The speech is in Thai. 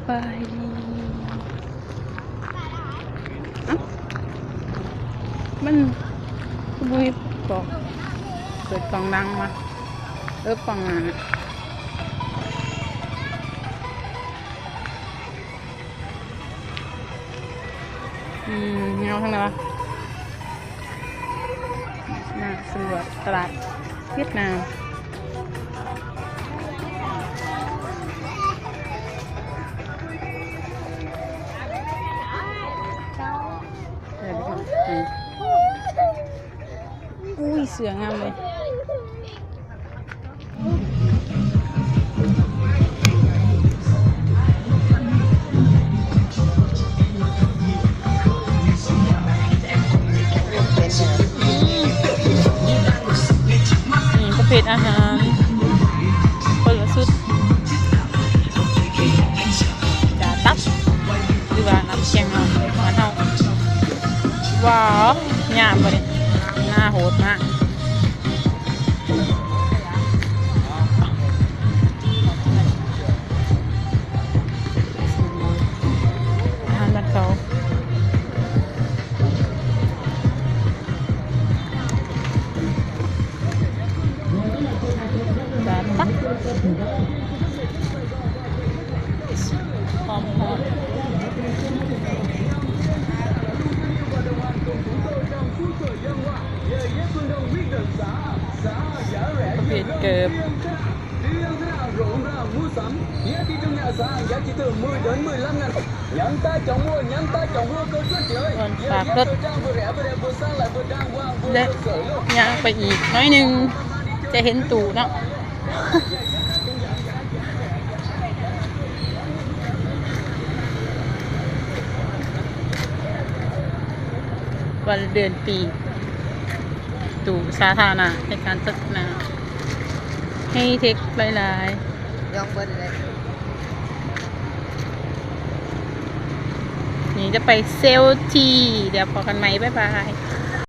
บายดีมันบุยบอกเปิดกล่องดังมากล่องนั้นเงาทั้งนั้นวะน่าสำรวจตลาดเวียดนามอุ้ยเสืองามเลยประเภทอาหารคนละสุดจาตับหรือว่าน้ำเชียงเอามาเท่าว้าวหยาบเลยหน้าโหดมากอาหารบ้านเขาจาตับหอมประเภทเกิบฝากรถและย่างไปอีกน้อยหนึ่งจะเห็นตู่เนาะวันเดือนปีตู่สาธารณะในการจัดงานให้เทคหลายๆยองเบิ้ลเลยนี่จะไปเซลทีเดี๋ยวพอกันไหมบ๊ายบาย